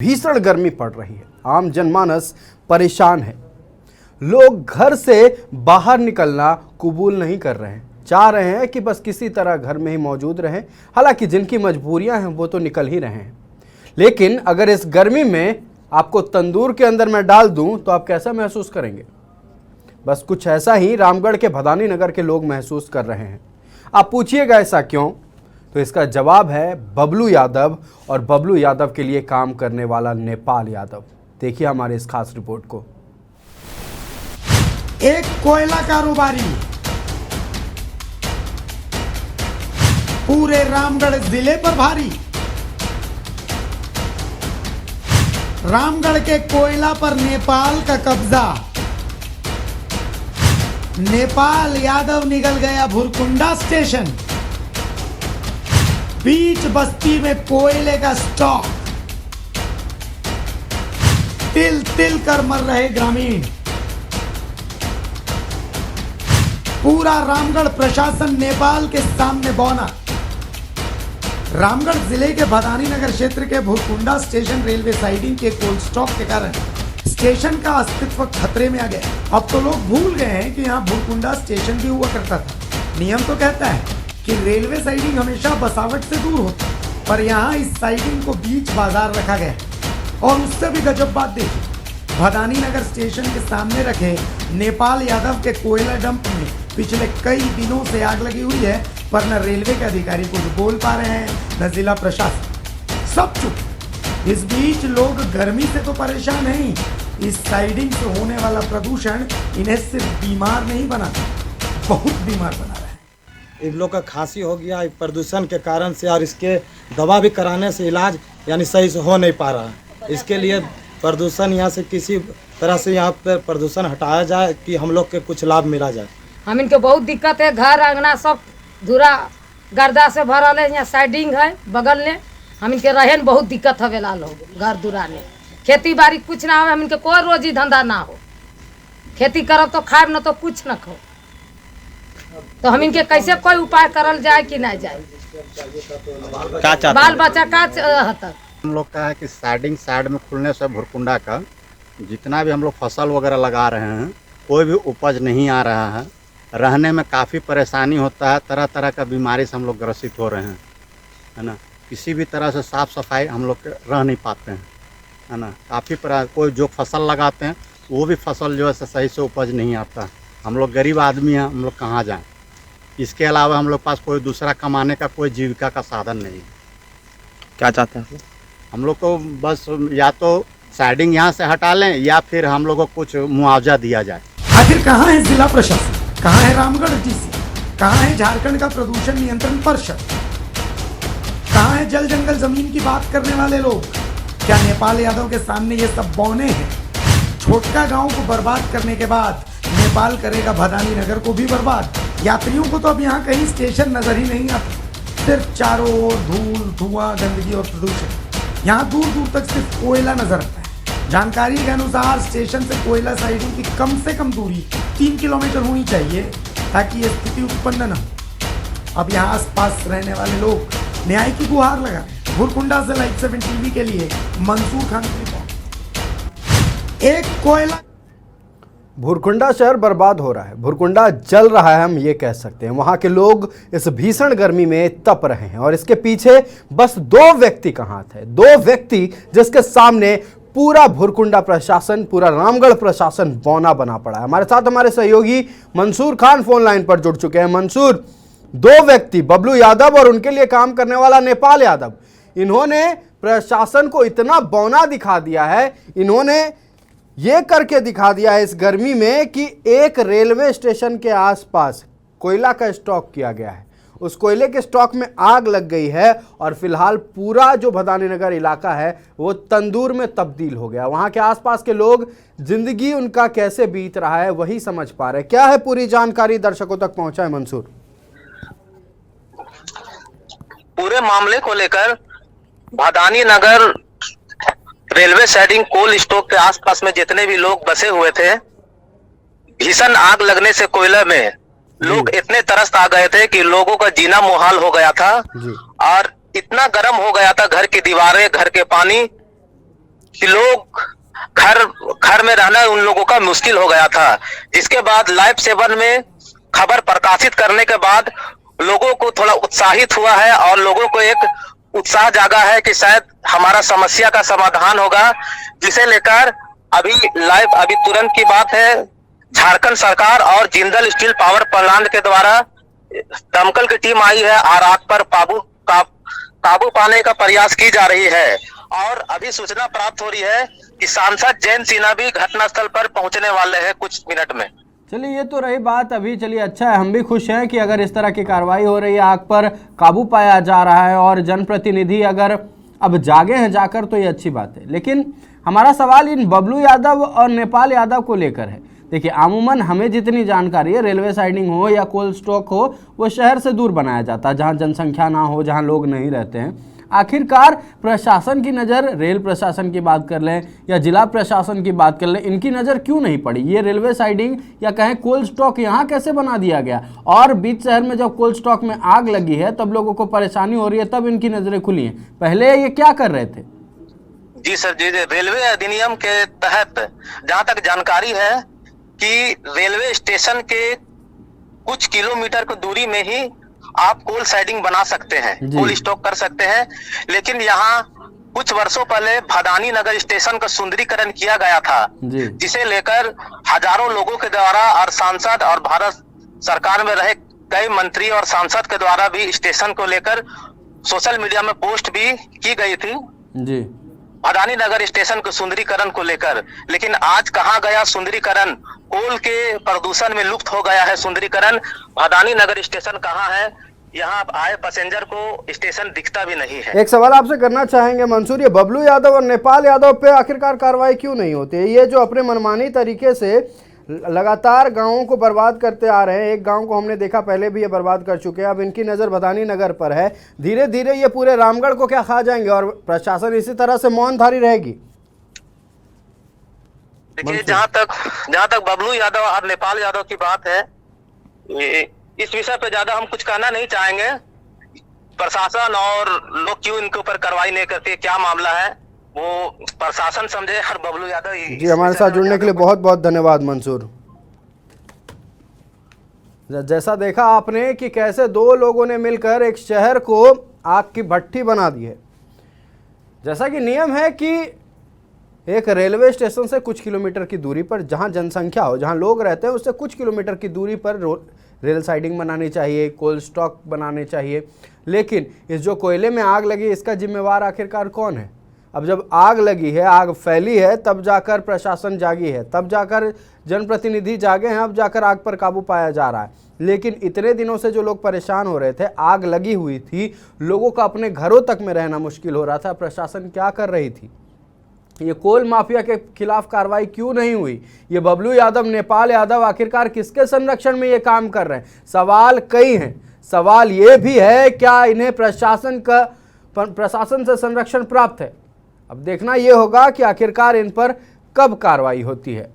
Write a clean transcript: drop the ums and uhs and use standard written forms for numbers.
भीषण गर्मी पड़ रही है, आम जनमानस परेशान है। लोग घर से बाहर निकलना कबूल नहीं कर रहे हैं, चाह रहे हैं कि बस किसी तरह घर में ही मौजूद रहें। हालांकि जिनकी मजबूरियां हैं वो तो निकल ही रहे हैं, लेकिन अगर इस गर्मी में आपको तंदूर के अंदर मैं डाल दूं तो आप कैसा महसूस करेंगे? बस कुछ ऐसा ही रामगढ़ के भदानी नगर के लोग महसूस कर रहे हैं। आप पूछिएगा ऐसा क्यों, तो इसका जवाब है बबलू यादव और बबलू यादव के लिए काम करने वाला नेपाल यादव। देखिए हमारे इस खास रिपोर्ट को। एक कोयला कारोबारी पूरे रामगढ़ जिले पर भारी। रामगढ़ के कोयला पर नेपाल का कब्जा। नेपाल यादव निकल गया भुरकुंडा स्टेशन। बीच बस्ती में कोयले का स्टॉक। तिल तिल कर मर रहे ग्रामीण। पूरा रामगढ़ प्रशासन नेपाल के सामने बौना। रामगढ़ जिले के भदानी नगर क्षेत्र के भुरकुंडा स्टेशन रेलवे साइडिंग के कोल्ड स्टॉक के कारण स्टेशन का अस्तित्व खतरे में आ गया। अब तो लोग भूल गए हैं कि यहाँ भुरकुंडा स्टेशन भी हुआ करता था। नियम तो कहता है कि रेलवे साइडिंग हमेशा बसावट से दूर होती, पर यहाँ इस साइडिंग को बीच बाजार रखा गया। और उससे भी गजब बात देखी, भदानी नगर स्टेशन के सामने रखे नेपाल यादव के कोयला डंप में पिछले कई दिनों से आग लगी हुई है, पर न रेलवे के अधिकारी कुछ बोल पा रहे हैं, न जिला प्रशासन, सब चुप। इस बीच लोग गर्मी से तो परेशान नहीं, इस साइडिंग से होने वाला प्रदूषण इन्हें सिर्फ बीमार नहीं बनाता, बहुत बीमार बना रहा है। इन लोग का खांसी हो गया प्रदूषण के कारण से, और इसके दवा भी कराने से इलाज यानी सही से हो नहीं पा रहा है। इसके लिए प्रदूषण यहाँ से किसी तरह से यहाँ पर प्रदूषण हटाया जाए कि हम लोग के कुछ लाभ मिला जाए। हम इनके बहुत दिक्कत है, घर अंगना सब धूरा गर्दा से भरल है। यहाँ साइडिंग है बगल में, हम इनके रहे बहुत दिक्कत हवेला लोग घर दूरा में। खेती बाड़ी कुछ ना हो, हम इनके कोई रोजी धंधा ना हो। खेती करब तो खाएब न तो कुछ न खो। तो हम इनके कैसे कोई उपाय करल जाए कि नहीं जाए? बाल बच्चा का हतक हम लोग का है कि साइड में खुलने से भुरकुंडा का जितना भी हम लोग फसल वगैरह लगा रहे हैं, कोई भी उपज नहीं आ रहा है। रहने में काफ़ी परेशानी होता है, तरह तरह का बीमारी से हम लोग ग्रसित हो रहे हैं, है ना। किसी भी तरह से साफ़ सफाई हम लोग रह नहीं पाते हैं, है ना। काफ़ी कोई जो फसल लगाते हैं वो भी फसल जो है सही से उपज नहीं आता। हम लोग गरीब आदमी हैं, हम लोग कहाँ जाएं। इसके अलावा हम लोग पास कोई दूसरा कमाने का कोई जीविका का साधन नहीं है। क्या चाहते हैं हम लोग को? बस या तो साइडिंग यहाँ से हटा लें या फिर हम लोग को कुछ मुआवजा दिया जाए। आखिर कहाँ है जिला प्रशासन, कहाँ है रामगढ़ डीसी, कहाँ है झारखंड का प्रदूषण नियंत्रण परिषद, कहाँ है जल जंगल जमीन की बात करने वाले लोग? क्या नेपाल यादव के सामने ये सब बौने हैं? छोटका गांव को बर्बाद करने के बाद नेपाल करेगा भदानी नगर को भी बर्बाद। यात्रियों को तो अब यहाँ कहीं स्टेशन नजर ही नहीं आता, सिर्फ चारों ओर धूल, धुआं, गंदगी और प्रदूषण। यहाँ दूर दूर तक सिर्फ कोयला नजर आता है। जानकारी के अनुसार स्टेशन से कोयला साइडिंग की कम से कम दूरी 3 किलोमीटर होनी चाहिए ताकि ये स्थिति उत्पन्न न हो। अब यहाँ आसपास रहने वाले लोग न्याय की गुहार लगा। भुरकुंडा से लाइव 7 टीवी के लिए मंसूर खान की रिपोर्ट। एक कोयला भुरकुंडा शहर बर्बाद हो रहा है, भुरकुंडा जल रहा है, हम ये कह सकते हैं। वहाँ के लोग इस भीषण गर्मी में तप रहे हैं और इसके पीछे बस 2 व्यक्ति का हाथ है। 2 व्यक्ति जिसके सामने पूरा भुरकुंडा प्रशासन, पूरा रामगढ़ प्रशासन बौना बना पड़ा है। हमारे साथ हमारे सहयोगी मंसूर खान फोन लाइन पर जुड़ चुके हैं। मंसूर, 2 व्यक्ति, बबलू यादव और उनके लिए काम करने वाला नेपाल यादव, इन्होंने प्रशासन को इतना बौना दिखा दिया है, इन्होंने ये करके दिखा दिया है इस गर्मी में कि एक रेलवे स्टेशन के आसपास कोयला का स्टॉक किया गया है। उस कोयले के स्टॉक में आग लग गई है और फिलहाल पूरा जो भदानी नगर इलाका है वो तंदूर में तब्दील हो गया। वहां के आसपास के लोग जिंदगी उनका कैसे बीत रहा है वही समझ पा रहे। क्या है पूरी जानकारी, दर्शकों तक पहुंचाए मंसूर। पूरे मामले को लेकर भदानी नगर रेलवे साइडिंग कोल स्टॉक के आसपास में जितने भी लोग बसे हुए थे, भीषण आग लगने से कोयला में लोग इतने तरस आ गए थे कि लोगों का जीना मुहाल हो गया था। और इतना गर्म हो गया था, घर की दीवारें, घर के पानी कि लोग घर घर में रहना उन लोगों का मुश्किल हो गया था। जिसके बाद लाइव 7 में खबर प्रकाशित करने के बाद लोगों को थोड़ा उत्साहित हुआ है और लोगों को एक उत्साह जागा है कि शायद हमारा समस्या का समाधान होगा, जिसे लेकर अभी तुरंत की बात है, झारखंड सरकार और जिंदल स्टील पावर प्लांट के द्वारा दमकल की टीम आई है और आग पर काबू पाने का प्रयास की जा रही है। और अभी सूचना प्राप्त हो रही है कि सांसद जयंत सिन्हा भी घटनास्थल पर पहुंचने वाले हैं कुछ मिनट में। चलिए, ये तो रही बात अभी। चलिए, अच्छा है, हम भी खुश हैं कि अगर इस तरह की कार्रवाई हो रही है, आग पर काबू पाया जा रहा है और जनप्रतिनिधि अगर अब जागे हैं जाकर, तो ये अच्छी बात है। लेकिन हमारा सवाल इन बबलू यादव और नेपाल यादव को लेकर है। देखिए, अमूमन हमें जितनी जानकारी है, रेलवे साइडिंग हो या कोल्ड स्टॉक हो, वो शहर से दूर बनाया जाता है, जहाँ जनसंख्या ना हो, जहाँ लोग नहीं रहते हैं। आखिरकार प्रशासन की नज़र, रेल प्रशासन की बात कर लें या जिला प्रशासन की बात कर लें, इनकी नज़र क्यों नहीं पड़ी? ये रेलवे साइडिंग या कहें कोल्ड स्टॉक यहाँ कैसे बना दिया गया? और बीच शहर में जब कोल्ड स्टॉक में आग लगी है तब लोगों को परेशानी हो रही है, तब इनकी नज़रें खुली हैं। पहले ये क्या कर रहे थे? जी सर, जी रेलवे अधिनियम के तहत जहाँ तक जानकारी है कि रेलवे स्टेशन के कुछ किलोमीटर की दूरी में ही आप कोल्ड साइडिंग बना सकते हैं, कोल्ड स्टॉक कर सकते हैं। लेकिन यहाँ कुछ वर्षों पहले भदानी नगर स्टेशन का सुंदरीकरण किया गया था, जिसे लेकर हजारों लोगों के द्वारा और सांसद और भारत सरकार में रहे कई मंत्री और सांसद के द्वारा भी स्टेशन को लेकर सोशल मीडिया में पोस्ट भी की गई थी जी, भदानी नगर स्टेशन के सुंदरीकरण को लेकर। लेकिन आज कहाँ गया सुंदरीकरण? कोल के प्रदूषण में लुप्त हो गया है सुंदरीकरण। भदानी नगर स्टेशन कहाँ है? यहाँ आए पैसेंजर को स्टेशन दिखता भी नहीं है। एक सवाल आपसे करना चाहेंगे मंसूर, ये बबलू यादव और नेपाल यादव पे आखिरकार कार्रवाई क्यों नहीं होती है? ये जो अपने मनमानी तरीके से लगातार गांवों को बर्बाद करते आ रहे हैं, एक गांव को हमने देखा पहले भी ये बर्बाद कर चुके हैं, अब इनकी नज़र भदानी नगर पर है। धीरे धीरे ये पूरे रामगढ़ को क्या खा जाएंगे और प्रशासन इसी तरह से मौनधारी रहेगी? देखिए, जहाँ तक बबलू यादव और नेपाल यादव की बात है, इस विषय पे ज्यादा हम कुछ कहना नहीं चाहेंगे। प्रशासन और लोग क्यों इनके ऊपर कार्रवाई नहीं करते, क्या मामला है, वो प्रशासन समझे। और बबलू यादव जी, हमारे साथ जुड़ने के लिए बहुत बहुत धन्यवाद मंसूर। जैसा देखा आपने कि कैसे दो लोगों ने मिलकर एक शहर को आग की भट्टी बना दी है। जैसा कि नियम है कि एक रेलवे स्टेशन से कुछ किलोमीटर की दूरी पर, जहां जनसंख्या हो, जहां लोग रहते हैं, उससे कुछ किलोमीटर की दूरी पर रेल साइडिंग बनानी चाहिए, कोल्ड स्टॉक बनाने चाहिए। लेकिन इस जो कोयले में आग लगी, इसका जिम्मेवार आखिरकार कौन है? अब जब आग लगी है, आग फैली है, तब जाकर प्रशासन जागी है, तब जाकर जनप्रतिनिधि जागे हैं, अब जाकर आग पर काबू पाया जा रहा है। लेकिन इतने दिनों से जो लोग परेशान हो रहे थे, आग लगी हुई थी, लोगों का अपने घरों तक में रहना मुश्किल हो रहा था, प्रशासन क्या कर रही थी? ये कोल माफिया के खिलाफ कार्रवाई क्यों नहीं हुई? ये बबलू यादव, नेपाल यादव आखिरकार किसके संरक्षण में ये काम कर रहे हैं? सवाल कई हैं। सवाल ये भी है, क्या इन्हें प्रशासन से संरक्षण प्राप्त है? अब देखना ये होगा कि आखिरकार इन पर कब कार्रवाई होती है।